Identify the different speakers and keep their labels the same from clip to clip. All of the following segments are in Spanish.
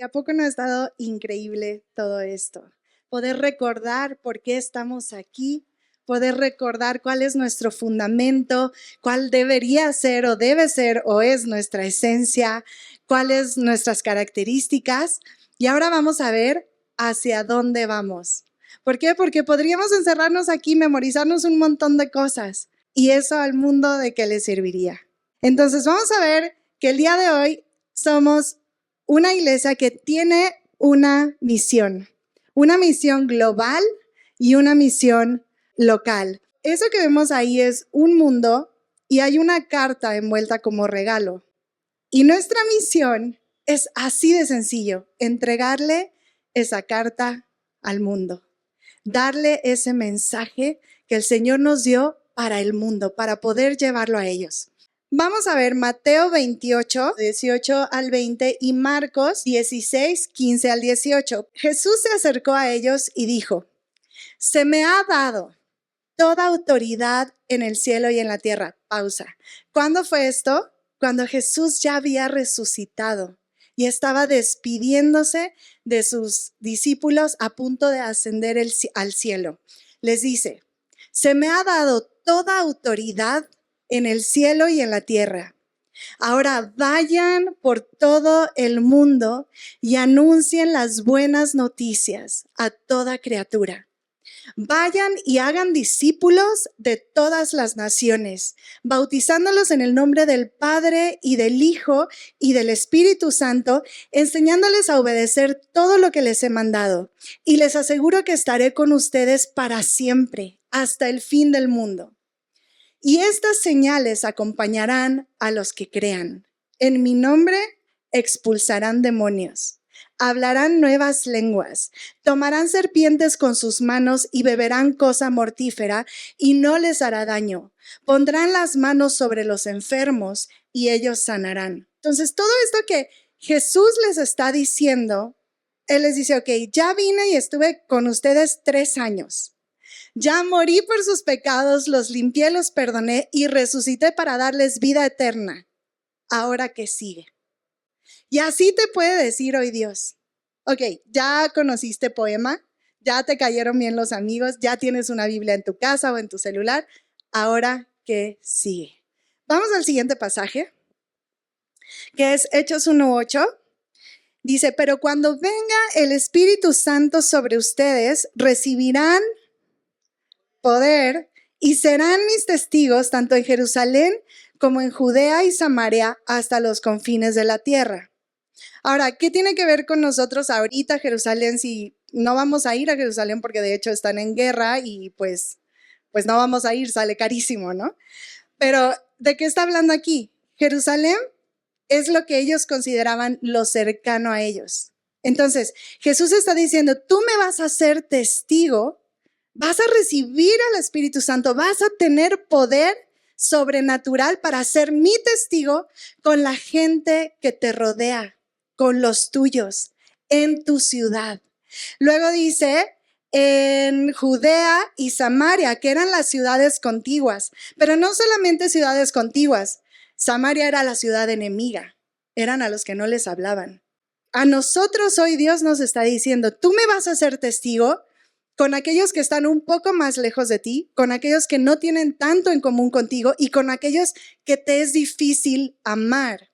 Speaker 1: ¿Y a poco no ha estado increíble todo esto? Poder recordar por qué estamos aquí, poder recordar cuál es nuestro fundamento, cuál debería ser o debe ser o es nuestra esencia, cuáles nuestras características. Y ahora vamos a ver hacia dónde vamos. ¿Por qué? Porque podríamos encerrarnos aquí, memorizarnos un montón de cosas. ¿Y eso al mundo de qué le serviría? Entonces vamos a ver que el día de hoy somos una iglesia que tiene una misión global y una misión local. Eso que vemos ahí es un mundo y hay una carta envuelta como regalo. Y nuestra misión es así de sencillo, entregarle esa carta al mundo, darle ese mensaje que el Señor nos dio para el mundo, para poder llevarlo a ellos. Vamos a ver Mateo 28, 18 al 20 y Marcos 16, 15 al 18. Jesús se acercó a ellos y dijo: se me ha dado toda autoridad en el cielo y en la tierra. Pausa. ¿Cuándo fue esto? Cuando Jesús ya había resucitado y estaba despidiéndose de sus discípulos a punto de ascender al cielo. Les dice: se me ha dado toda autoridad en el cielo y en la tierra. Ahora vayan por todo el mundo y anuncien las buenas noticias a toda criatura. Vayan y hagan discípulos de todas las naciones, bautizándolos en el nombre del Padre y del Hijo y del Espíritu Santo, enseñándoles a obedecer todo lo que les he mandado. Y les aseguro que estaré con ustedes para siempre, hasta el fin del mundo. Y estas señales acompañarán a los que crean. En mi nombre expulsarán demonios. Hablarán nuevas lenguas, tomarán serpientes con sus manos y beberán cosa mortífera y no les hará daño. Pondrán las manos sobre los enfermos y ellos sanarán. Entonces, todo esto que Jesús les está diciendo, Él les dice: ok, ya vine y estuve con ustedes 3 años. Ya morí por sus pecados, los limpié, los perdoné y resucité para darles vida eterna. Ahora, ¿qué sigue? Y así te puede decir hoy Dios: ok, ya conociste poema, ya te cayeron bien los amigos, ya tienes una Biblia en tu casa o en tu celular, ahora, ¿qué sigue? Vamos al siguiente pasaje, que es Hechos 1:8. Dice: pero cuando venga el Espíritu Santo sobre ustedes, recibirán poder y serán mis testigos tanto en Jerusalén como en Judea y Samaria hasta los confines de la tierra. Ahora, ¿qué tiene que ver con nosotros ahorita Jerusalén si no vamos a ir a Jerusalén porque de hecho están en guerra y pues no vamos a ir, sale carísimo, ¿no? Pero ¿de qué está hablando aquí? Jerusalén es lo que ellos consideraban lo cercano a ellos. Entonces, Jesús está diciendo: tú me vas a ser testigo, vas a recibir al Espíritu Santo, vas a tener poder sobrenatural para ser mi testigo con la gente que te rodea, con los tuyos, en tu ciudad. Luego dice: en Judea y Samaria, que eran las ciudades contiguas, pero no solamente ciudades contiguas. Samaria era la ciudad enemiga, eran a los que no les hablaban. A nosotros hoy Dios nos está diciendo: tú me vas a ser testigo con aquellos que están un poco más lejos de ti, con aquellos que no tienen tanto en común contigo y con aquellos que te es difícil amar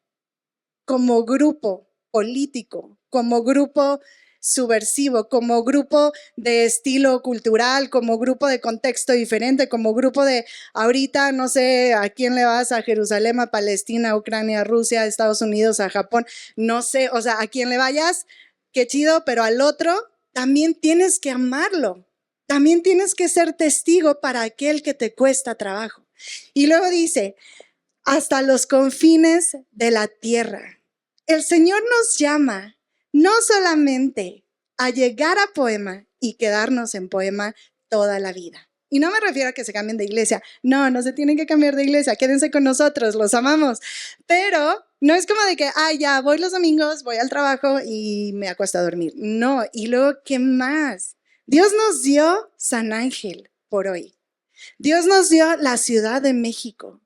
Speaker 1: como grupo político, como grupo subversivo, como grupo de estilo cultural, como grupo de contexto diferente, como grupo de ahorita no sé a quién le vas, a Jerusalén, a Palestina, a Ucrania, a Rusia, a Estados Unidos, a Japón, no sé, o sea, a quién le vayas, qué chido, pero al otro también tienes que amarlo, también tienes que ser testigo para aquel que te cuesta trabajo. Y luego dice: hasta los confines de la tierra. El Señor nos llama no solamente a llegar a Poema y quedarnos en Poema toda la vida. Y no me refiero a que se cambien de iglesia. No, no se tienen que cambiar de iglesia. Quédense con nosotros, los amamos. Pero no es como de que, ya voy los domingos, voy al trabajo y me acuesto a dormir. No, y luego, ¿qué más? Dios nos dio San Ángel por hoy. Dios nos dio la Ciudad de México.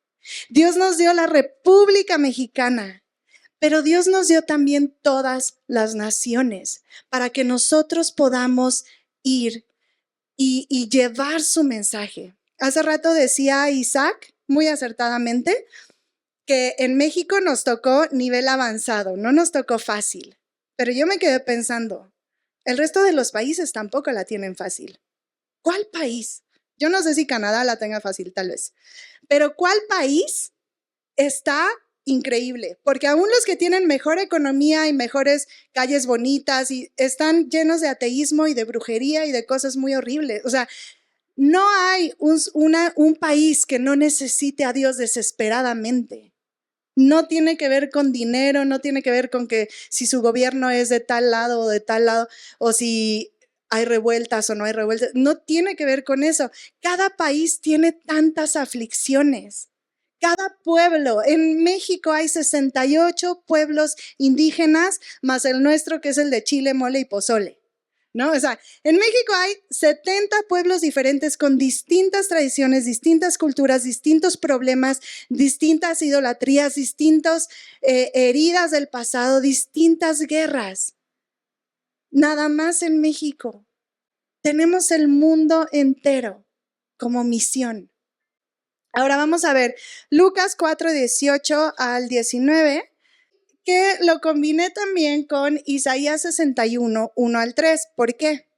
Speaker 1: Dios nos dio la República Mexicana, Pero Dios nos dio también todas las naciones para que nosotros podamos ir y llevar su mensaje. Hace rato decía Isaac, muy acertadamente, que en México nos tocó nivel avanzado, no nos tocó fácil. Pero yo me quedé pensando, el resto de los países tampoco la tienen fácil. ¿Cuál país? Yo no sé si Canadá la tenga fácil, tal vez. Pero ¿cuál país está increíble? Porque aún los que tienen mejor economía y mejores calles bonitas y están llenos de ateísmo y de brujería y de cosas muy horribles. O sea, no hay un país que no necesite a Dios desesperadamente. No tiene que ver con dinero, no tiene que ver con que si su gobierno es de tal lado o de tal lado, o si hay revueltas o no hay revueltas. No tiene que ver con eso. Cada país tiene tantas aflicciones. Cada pueblo, en México hay 68 pueblos indígenas, más el nuestro que es el de chile, mole y pozole. ¿No? O sea, en México hay 70 pueblos diferentes con distintas tradiciones, distintas culturas, distintos problemas, distintas idolatrías, distintas heridas del pasado, distintas guerras. Nada más en México. Tenemos el mundo entero como misión. Ahora vamos a ver Lucas 4, 18 al 19. Que lo combiné también con Isaías 61, 1 al 3. ¿Por qué?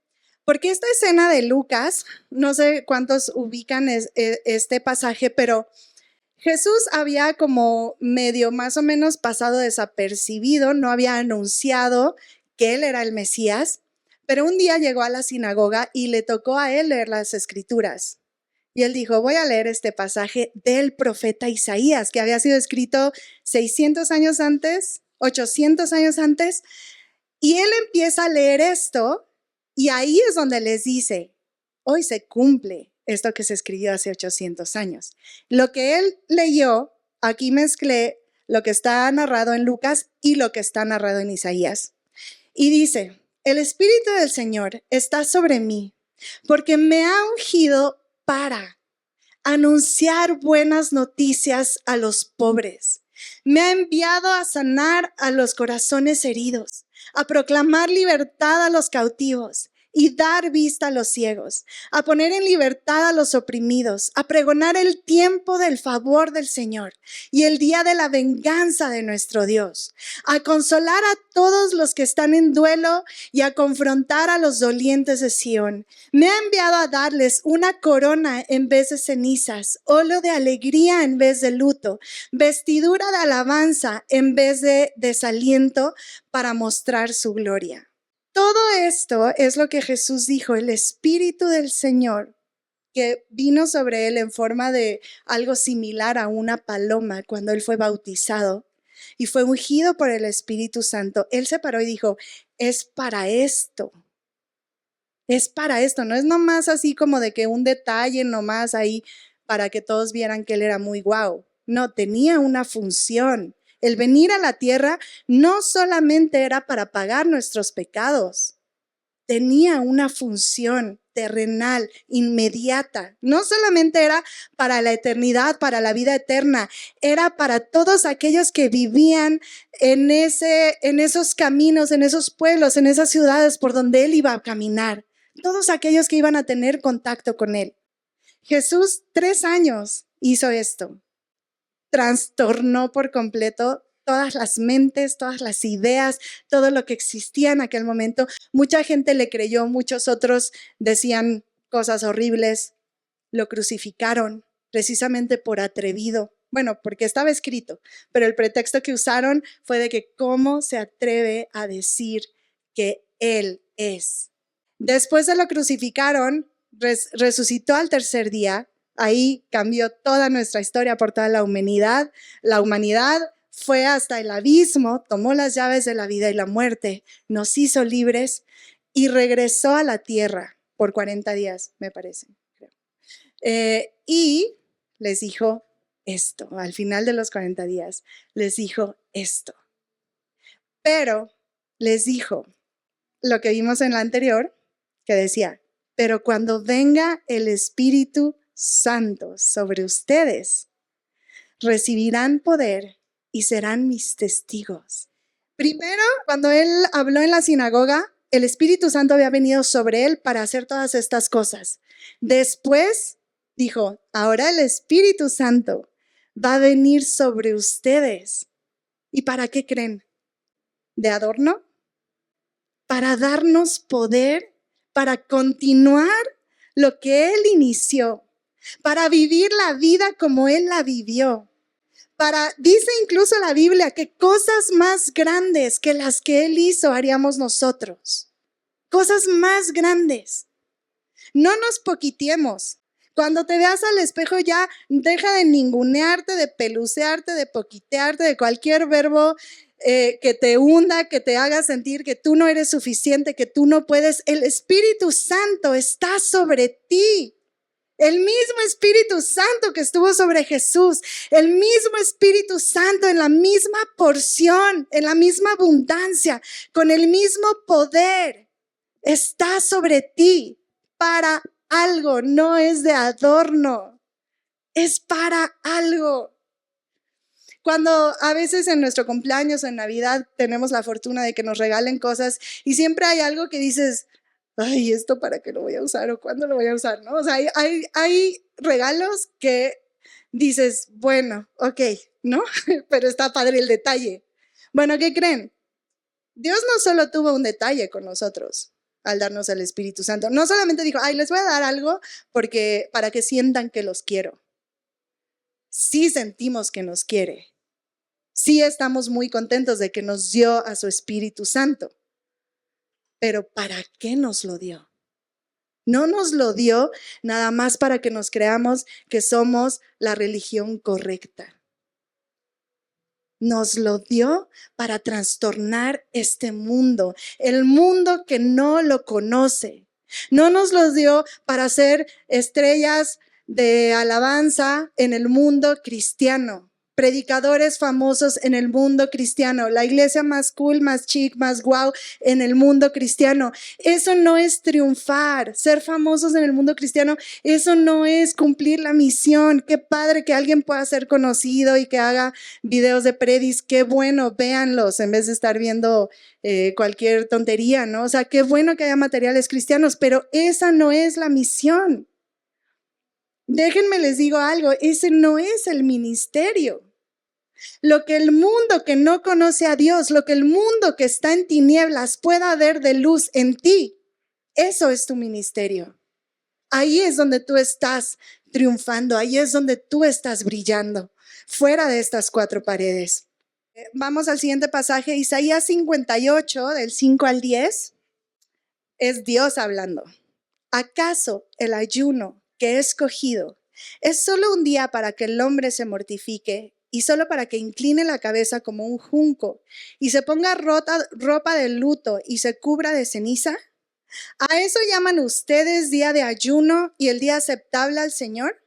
Speaker 1: Porque esta escena de Lucas, no sé cuántos ubican este pasaje, pero Jesús había como medio más o menos pasado desapercibido, no había anunciado que él era el Mesías, pero un día llegó a la sinagoga y le tocó a él leer las escrituras. Y él dijo, voy a leer este pasaje del profeta Isaías, que había sido escrito 600 años antes, 800 años antes. Y él empieza a leer esto y ahí es donde les dice, hoy se cumple esto que se escribió hace 800 años. Lo que él leyó, aquí mezclé lo que está narrado en Lucas y lo que está narrado en Isaías. Y dice, el Espíritu del Señor está sobre mí porque me ha ungido para anunciar buenas noticias a los pobres. Me ha enviado a sanar a los corazones heridos, a proclamar libertad a los cautivos y dar vista a los ciegos, a poner en libertad a los oprimidos, a pregonar el tiempo del favor del Señor y el día de la venganza de nuestro Dios, a consolar a todos los que están en duelo y a confrontar a los dolientes de Sión. Me ha enviado a darles una corona en vez de cenizas, óleo de alegría en vez de luto, vestidura de alabanza en vez de desaliento, para mostrar su gloria. Todo esto es lo que Jesús dijo, el Espíritu del Señor, que vino sobre él en forma de algo similar a una paloma cuando él fue bautizado y fue ungido por el Espíritu Santo. Él se paró y dijo, es para esto. Es para esto, no es nomás así como de que un detalle nomás ahí para que todos vieran que él era muy guau. No, tenía una función. El venir a la tierra no solamente era para pagar nuestros pecados, tenía una función terrenal, inmediata. No solamente era para la eternidad, para la vida eterna, era para todos aquellos que vivían en esos caminos, en esos pueblos, en esas ciudades por donde él iba a caminar. Todos aquellos que iban a tener contacto con él. Jesús 3 años hizo esto. Trastornó por completo todas las mentes, todas las ideas, todo lo que existía en aquel momento. Mucha gente le creyó, muchos otros decían cosas horribles. Lo crucificaron precisamente por atrevido. Bueno, porque estaba escrito, pero el pretexto que usaron fue de que cómo se atreve a decir que Él es. Después de lo crucificaron, resucitó al tercer día. Ahí cambió toda nuestra historia por toda la humanidad. La humanidad fue hasta el abismo, tomó las llaves de la vida y la muerte, nos hizo libres y regresó a la tierra por 40 días, me parece. Y les dijo esto, al final de los 40 días, les dijo esto. Pero les dijo lo que vimos en la anterior, que decía, pero cuando venga el Espíritu Santo sobre ustedes, recibirán poder y serán mis testigos. Primero, cuando él habló en la sinagoga, el Espíritu Santo había venido sobre él para hacer todas estas cosas. Después dijo, ahora el Espíritu Santo va a venir sobre ustedes. ¿Y para qué creen? ¿De adorno? Para darnos poder, para continuar lo que Él inició, para vivir la vida como Él la vivió. Dice incluso la Biblia que cosas más grandes que las que Él hizo haríamos nosotros. Cosas más grandes. No nos poquiteemos. Cuando te veas al espejo ya deja de ningunearte, de pelucearte, de poquitearte, de cualquier verbo que te hunda, que te haga sentir que tú no eres suficiente, que tú no puedes. El Espíritu Santo está sobre ti. El mismo Espíritu Santo que estuvo sobre Jesús, el mismo Espíritu Santo en la misma porción, en la misma abundancia, con el mismo poder, está sobre ti para algo, no es de adorno, es para algo. Cuando a veces en nuestro cumpleaños o en Navidad tenemos la fortuna de que nos regalen cosas y siempre hay algo que dices, ay, ¿esto para qué lo voy a usar o cuándo lo voy a usar? ¿No? O sea, hay regalos que dices, bueno, ok, ¿no? Pero está padre el detalle. Bueno, ¿qué creen? Dios no solo tuvo un detalle con nosotros al darnos el Espíritu Santo. No solamente dijo, ay, les voy a dar algo para que sientan que los quiero. Sí sentimos que nos quiere. Sí estamos muy contentos de que nos dio a su Espíritu Santo. Pero ¿para qué nos lo dio? No nos lo dio nada más para que nos creamos que somos la religión correcta. Nos lo dio para trastornar este mundo, el mundo que no lo conoce. No nos lo dio para ser estrellas de alabanza en el mundo cristiano. Predicadores famosos en el mundo cristiano, la iglesia más cool, más chic, más guau en el mundo cristiano. Eso no es triunfar, ser famosos en el mundo cristiano, eso no es cumplir la misión. Qué padre que alguien pueda ser conocido y que haga videos de predis, qué bueno, véanlos en vez de estar viendo cualquier tontería, ¿no? O sea, qué bueno que haya materiales cristianos, pero esa no es la misión. Déjenme les digo algo, ese no es el ministerio. Lo que el mundo que no conoce a Dios, lo que el mundo que está en tinieblas pueda ver de luz en ti, eso es tu ministerio. Ahí es donde tú estás triunfando, ahí es donde tú estás brillando, fuera de estas cuatro paredes. Vamos al siguiente pasaje, Isaías 58, del 5 al 10, es Dios hablando. ¿Acaso el ayuno que he escogido es solo un día para que el hombre se mortifique y solo para que incline la cabeza como un junco y se ponga ropa de luto y se cubra de ceniza? ¿A eso llaman ustedes día de ayuno y el día aceptable al Señor?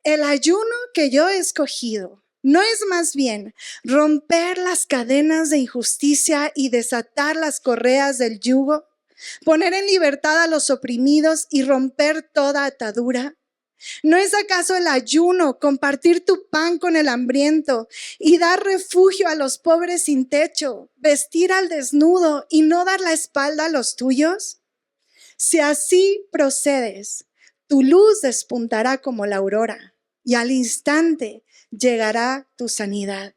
Speaker 1: El ayuno que yo he escogido no es más bien romper las cadenas de injusticia y desatar las correas del yugo, poner en libertad a los oprimidos y romper toda atadura. ¿No es acaso el ayuno compartir tu pan con el hambriento y dar refugio a los pobres sin techo, vestir al desnudo y no dar la espalda a los tuyos? Si así procedes, tu luz despuntará como la aurora y al instante llegará tu sanidad.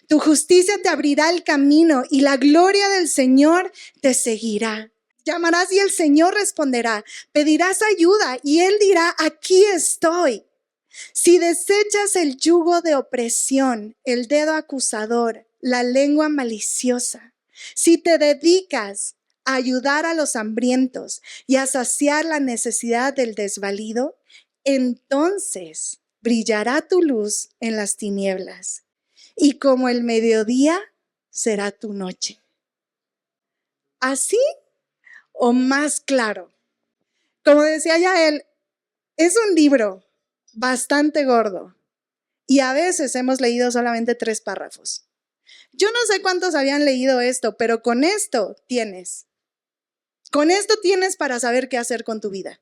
Speaker 1: Tu justicia te abrirá el camino y la gloria del Señor te seguirá. Llamarás y el Señor responderá, pedirás ayuda y Él dirá, aquí estoy. Si desechas el yugo de opresión, el dedo acusador, la lengua maliciosa, si te dedicas a ayudar a los hambrientos y a saciar la necesidad del desvalido, entonces brillará tu luz en las tinieblas y como el mediodía será tu noche. Así o más claro. Como decía Yael, es un libro bastante gordo y a veces hemos leído solamente 3 párrafos. Yo no sé cuántos habían leído esto, pero con esto tienes. Con esto tienes para saber qué hacer con tu vida.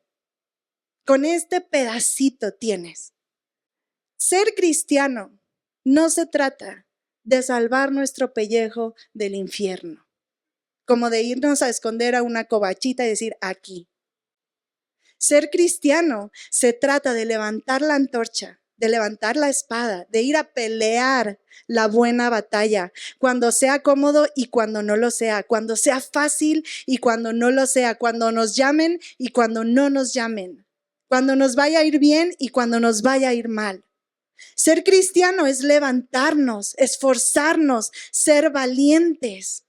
Speaker 1: Con este pedacito tienes. Ser cristiano no se trata de salvar nuestro pellejo del infierno, como de irnos a esconder a una covachita y decir aquí. Ser cristiano se trata de levantar la antorcha, de levantar la espada, de ir a pelear la buena batalla, cuando sea cómodo y cuando no lo sea, cuando sea fácil y cuando no lo sea, cuando nos llamen y cuando no nos llamen, cuando nos vaya a ir bien y cuando nos vaya a ir mal. Ser cristiano es levantarnos, esforzarnos, ser valientes,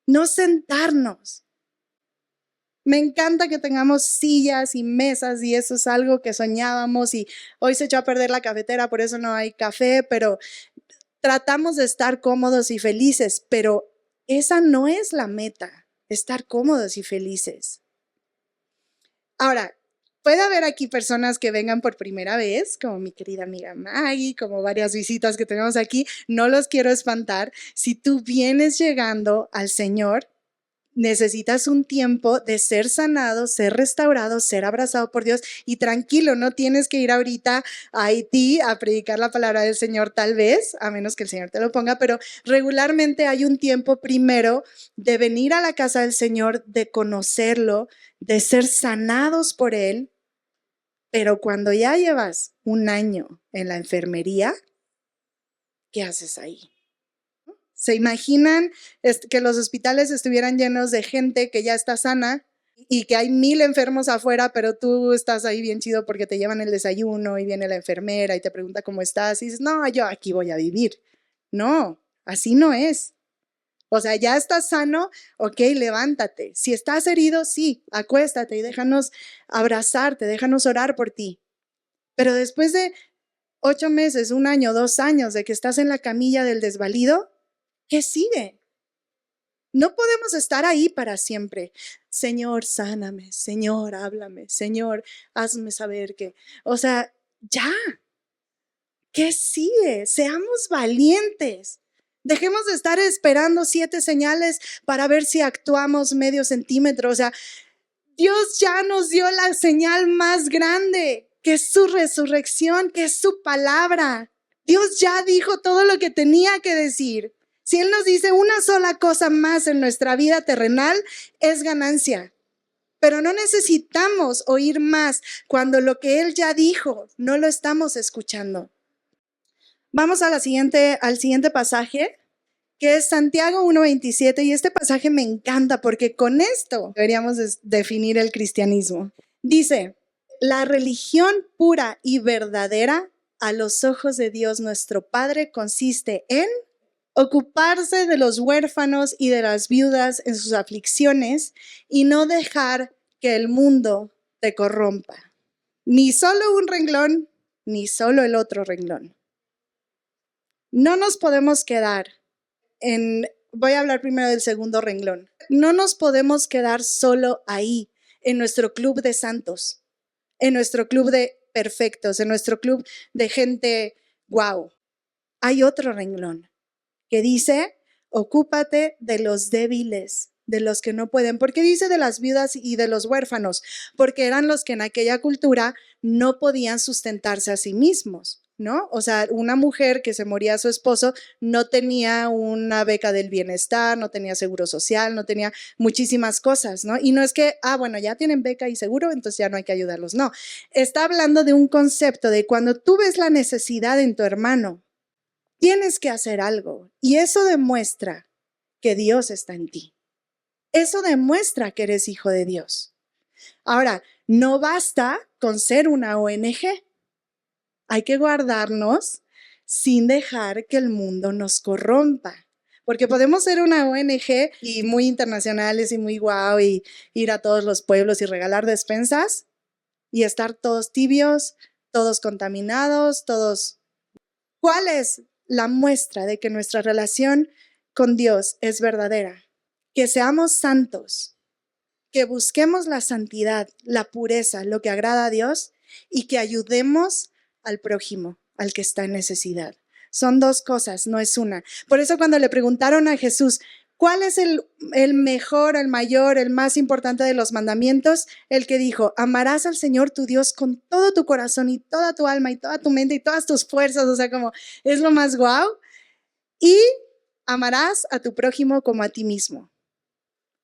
Speaker 1: no sentarnos. Me encanta que tengamos sillas y mesas y eso es algo que soñábamos y hoy se echó a perder la cafetera, por eso no hay café, pero tratamos de estar cómodos y felices, pero esa no es la meta, estar cómodos y felices. Ahora, puede haber aquí personas que vengan por primera vez, como mi querida amiga Maggie, como varias visitas que tenemos aquí, no los quiero espantar. Si tú vienes llegando al Señor, necesitas un tiempo de ser sanado, ser restaurado, ser abrazado por Dios y tranquilo, no tienes que ir ahorita a Haití a predicar la palabra del Señor tal vez, a menos que el Señor te lo ponga, pero regularmente hay un tiempo primero de venir a la casa del Señor, de conocerlo, de ser sanados por Él, pero cuando ya llevas un año en la enfermería, ¿qué haces ahí? ¿Se imaginan que los hospitales estuvieran llenos de gente que ya está sana y que hay 1000 enfermos afuera, pero tú estás ahí bien chido porque te llevan el desayuno y viene la enfermera y te pregunta cómo estás y dices, no, yo aquí voy a vivir? No, así no es. O sea, ya estás sano, ok, levántate. Si estás herido, sí, acuéstate y déjanos abrazarte, déjanos orar por ti. Pero después de 8 meses, 1 año, 2 años de que estás en la camilla del desvalido, ¿qué sigue? No podemos estar ahí para siempre. Señor, sáname. Señor, háblame. Señor, hazme saber que. O sea, ya. ¿Qué sigue? Seamos valientes. Dejemos de estar esperando 7 señales para ver si actuamos medio centímetro. O sea, Dios ya nos dio la señal más grande, que es su resurrección, que es su palabra. Dios ya dijo todo lo que tenía que decir. Si Él nos dice una sola cosa más en nuestra vida terrenal, es ganancia. Pero no necesitamos oír más cuando lo que Él ya dijo no lo estamos escuchando. Vamos al siguiente pasaje, que es Santiago 1:27, y este pasaje me encanta porque con esto deberíamos definir el cristianismo. Dice, la religión pura y verdadera a los ojos de Dios nuestro Padre consiste en ocuparse de los huérfanos y de las viudas en sus aflicciones y no dejar que el mundo te corrompa. Ni solo un renglón, ni solo el otro renglón. No nos podemos quedar voy a hablar primero del segundo renglón. No nos podemos quedar solo ahí, en nuestro club de santos, en nuestro club de perfectos, en nuestro club de gente guau. Hay otro renglón que dice, ocúpate de los débiles, de los que no pueden. ¿Por qué dice de las viudas y de los huérfanos? Porque eran los que en aquella cultura no podían sustentarse a sí mismos, ¿no? O sea, una mujer que se moría a su esposo no tenía una beca del bienestar, no tenía seguro social, no tenía muchísimas cosas, ¿no? Y no es que, bueno, ya tienen beca y seguro, entonces ya no hay que ayudarlos. No, está hablando de un concepto de cuando tú ves la necesidad en tu hermano, tienes que hacer algo y eso demuestra que Dios está en ti. Eso demuestra que eres hijo de Dios. Ahora, no basta con ser una ONG. Hay que guardarnos sin dejar que el mundo nos corrompa. Porque podemos ser una ONG y muy internacionales y muy guau y ir a todos los pueblos y regalar despensas y estar todos tibios, todos contaminados, todos. ¿Cuál es la muestra de que nuestra relación con Dios es verdadera? Que seamos santos, que busquemos la santidad, la pureza, lo que agrada a Dios y que ayudemos al prójimo, al que está en necesidad. Son 2 cosas, no es una. Por eso cuando le preguntaron a Jesús, ¿Cuál es el mejor, el mayor, el más importante de los mandamientos? El que dijo, amarás al Señor tu Dios con todo tu corazón y toda tu alma y toda tu mente y todas tus fuerzas. O sea, como es lo más guau. Y amarás a tu prójimo como a ti mismo.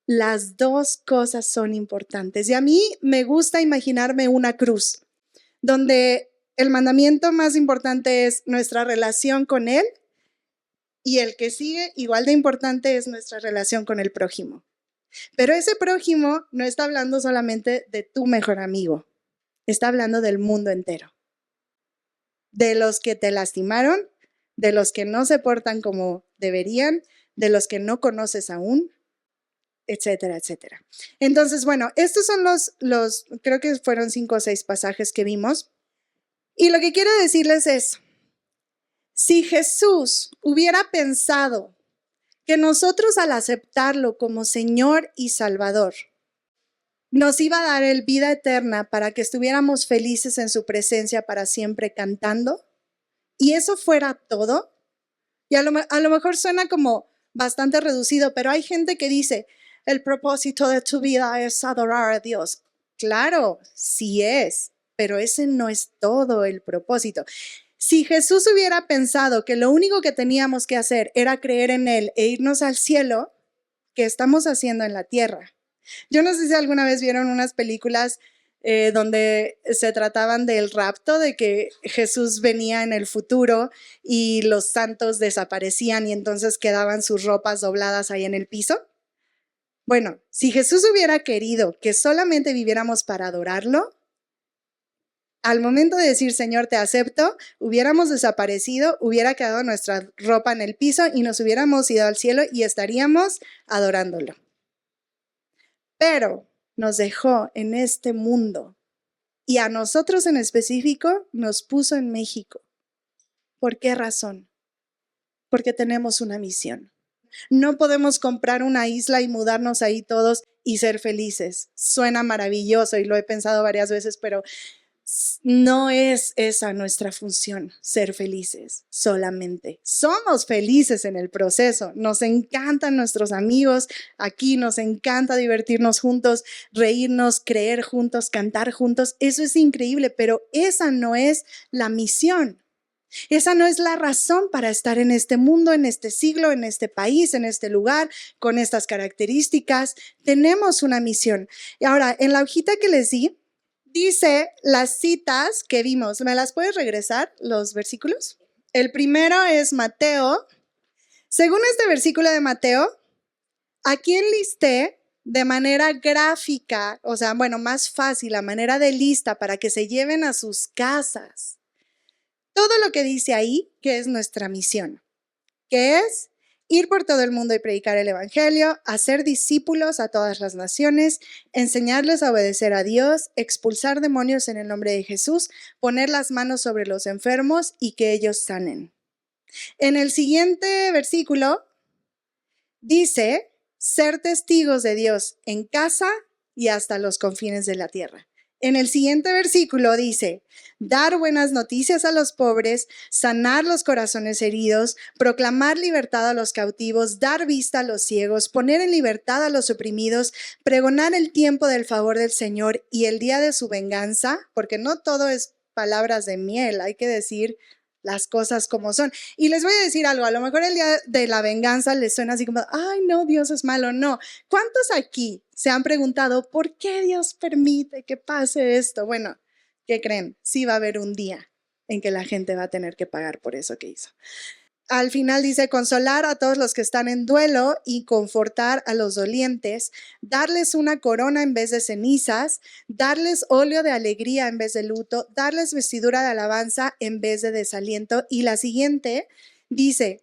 Speaker 1: Las dos cosas son importantes. Y a mí me gusta imaginarme una cruz, donde el mandamiento más importante es nuestra relación con Él. Y el que sigue, igual de importante, es nuestra relación con el prójimo. Pero ese prójimo no está hablando solamente de tu mejor amigo, está hablando del mundo entero. De los que te lastimaron, de los que no se portan como deberían, de los que no conoces aún, etcétera, etcétera. Entonces, bueno, estos son los creo que fueron 5 o 6 pasajes que vimos. Y lo que quiero decirles es, si Jesús hubiera pensado que nosotros al aceptarlo como Señor y Salvador, nos iba a dar el vida eterna para que estuviéramos felices en su presencia para siempre cantando, y eso fuera todo, y a lo mejor suena como bastante reducido, pero hay gente que dice, el propósito de tu vida es adorar a Dios. Claro, sí es, pero ese no es todo el propósito. Si Jesús hubiera pensado que lo único que teníamos que hacer era creer en Él e irnos al cielo, ¿qué estamos haciendo en la tierra? Yo no sé si alguna vez vieron unas películas donde se trataban del rapto, de que Jesús venía en el futuro y los santos desaparecían y entonces quedaban sus ropas dobladas ahí en el piso. Bueno, si Jesús hubiera querido que solamente viviéramos para adorarlo, al momento de decir, Señor, te acepto, hubiéramos desaparecido, hubiera quedado nuestra ropa en el piso y nos hubiéramos ido al cielo y estaríamos adorándolo. Pero nos dejó en este mundo y a nosotros en específico nos puso en México. ¿Por qué razón? Porque tenemos una misión. No podemos comprar una isla y mudarnos ahí todos y ser felices. Suena maravilloso y lo he pensado varias veces, pero no es esa nuestra función, ser felices solamente. Somos felices en el proceso, nos encantan nuestros amigos aquí, nos encanta divertirnos juntos, reírnos, creer juntos, cantar juntos. Eso es increíble, pero esa no es la misión. Esa no es la razón para estar en este mundo, en este siglo, en este país, en este lugar, con estas características. Tenemos una misión. Y ahora, en la hojita que les di, dice las citas que vimos. ¿Me las puedes regresar, los versículos? El primero es Mateo. Según este versículo de Mateo, aquí enlisté de manera gráfica, o sea, bueno, más fácil, a manera de lista para que se lleven a sus casas. Todo lo que dice ahí, que es nuestra misión, que es ir por todo el mundo y predicar el evangelio, hacer discípulos a todas las naciones, enseñarles a obedecer a Dios, expulsar demonios en el nombre de Jesús, poner las manos sobre los enfermos y que ellos sanen. En el siguiente versículo dice, ser testigos de Dios en casa y hasta los confines de la tierra. En el siguiente versículo dice, dar buenas noticias a los pobres, sanar los corazones heridos, proclamar libertad a los cautivos, dar vista a los ciegos, poner en libertad a los oprimidos, pregonar el tiempo del favor del Señor y el día de su venganza, porque no todo es palabras de miel, hay que decir las cosas como son. Y les voy a decir algo, a lo mejor el día de la venganza les suena así como, ay no, Dios es malo, no. ¿Cuántos aquí se han preguntado por qué Dios permite que pase esto? Bueno, ¿qué creen? Sí va a haber un día en que la gente va a tener que pagar por eso que hizo. Al final dice, consolar a todos los que están en duelo y confortar a los dolientes, darles una corona en vez de cenizas, darles óleo de alegría en vez de luto, darles vestidura de alabanza en vez de desaliento. Y la siguiente dice,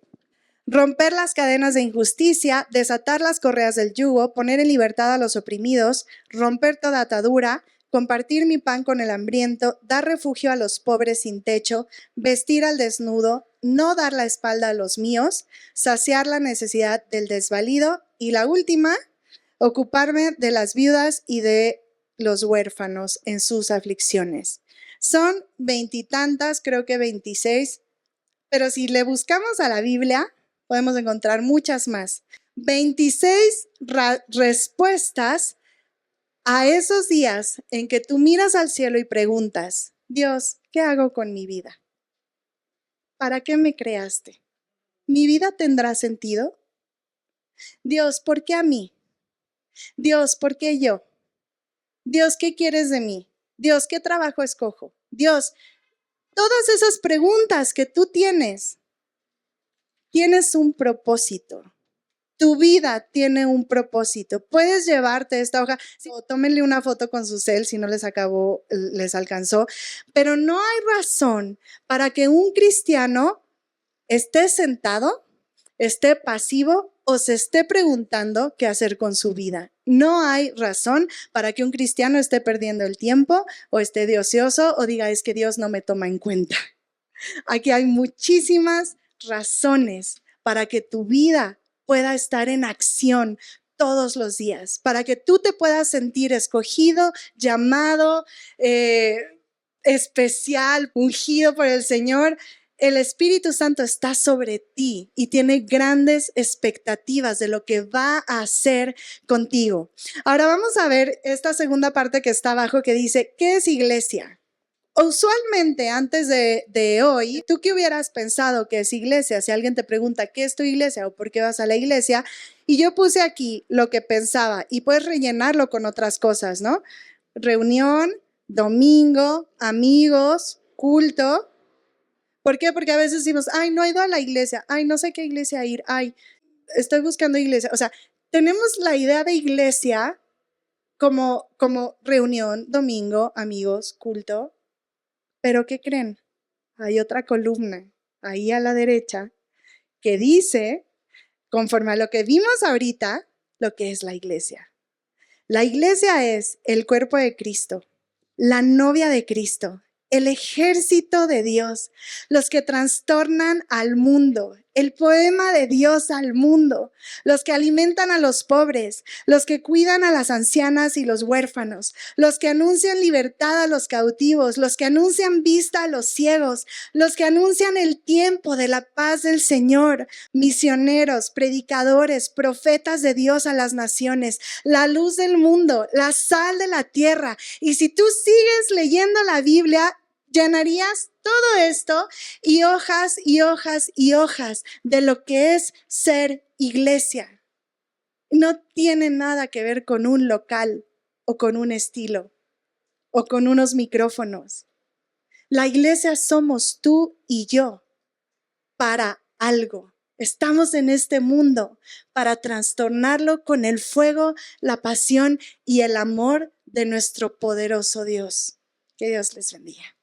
Speaker 1: romper las cadenas de injusticia, desatar las correas del yugo, poner en libertad a los oprimidos, romper toda atadura, compartir mi pan con el hambriento, dar refugio a los pobres sin techo, vestir al desnudo, no dar la espalda a los míos, saciar la necesidad del desvalido y la última, ocuparme de las viudas y de los huérfanos en sus aflicciones. Son 20 y tantas, creo que 26, pero si le buscamos a la Biblia, podemos encontrar muchas más. 26 respuestas a esos días en que tú miras al cielo y preguntas, Dios, ¿qué hago con mi vida? ¿Para qué me creaste? ¿Mi vida tendrá sentido? Dios, ¿por qué a mí? Dios, ¿por qué yo? Dios, ¿qué quieres de mí? Dios, ¿qué trabajo escojo? Dios, todas esas preguntas que tú tienes un propósito. Tu vida tiene un propósito. Puedes llevarte esta hoja, o tómenle una foto con su cel si no les alcanzó, pero no hay razón para que un cristiano esté sentado, esté pasivo o se esté preguntando qué hacer con su vida. No hay razón para que un cristiano esté perdiendo el tiempo o esté de ocioso o diga es que Dios no me toma en cuenta. Aquí hay muchísimas razones para que tu vida pueda estar en acción todos los días, para que tú te puedas sentir escogido, llamado, especial, ungido por el Señor. El Espíritu Santo está sobre ti y tiene grandes expectativas de lo que va a hacer contigo. Ahora vamos a ver esta segunda parte que está abajo que dice, ¿qué es iglesia? Usualmente antes de hoy, ¿tú qué hubieras pensado que es iglesia? Si alguien te pregunta, ¿qué es tu iglesia o por qué vas a la iglesia? Y yo puse aquí lo que pensaba y puedes rellenarlo con otras cosas, ¿no? Reunión, domingo, amigos, culto. ¿Por qué? Porque a veces decimos, ay, no he ido a la iglesia, ay, no sé qué iglesia ir, ay, estoy buscando iglesia. O sea, tenemos la idea de iglesia como reunión, domingo, amigos, culto. Pero ¿qué creen? Hay otra columna ahí a la derecha que dice, conforme a lo que vimos ahorita, lo que es la iglesia. La iglesia es el cuerpo de Cristo, la novia de Cristo, el ejército de Dios, los que trastornan al mundo, el poema de Dios al mundo, los que alimentan a los pobres, los que cuidan a las ancianas y los huérfanos, los que anuncian libertad a los cautivos, los que anuncian vista a los ciegos, los que anuncian el tiempo de la paz del Señor, misioneros, predicadores, profetas de Dios a las naciones, la luz del mundo, la sal de la tierra. Y si tú sigues leyendo la Biblia, llenarías todo esto y hojas y hojas y hojas de lo que es ser iglesia. No tiene nada que ver con un local o con un estilo o con unos micrófonos. La iglesia somos tú y yo para algo. Estamos en este mundo para trastornarlo con el fuego, la pasión y el amor de nuestro poderoso Dios. Que Dios les bendiga.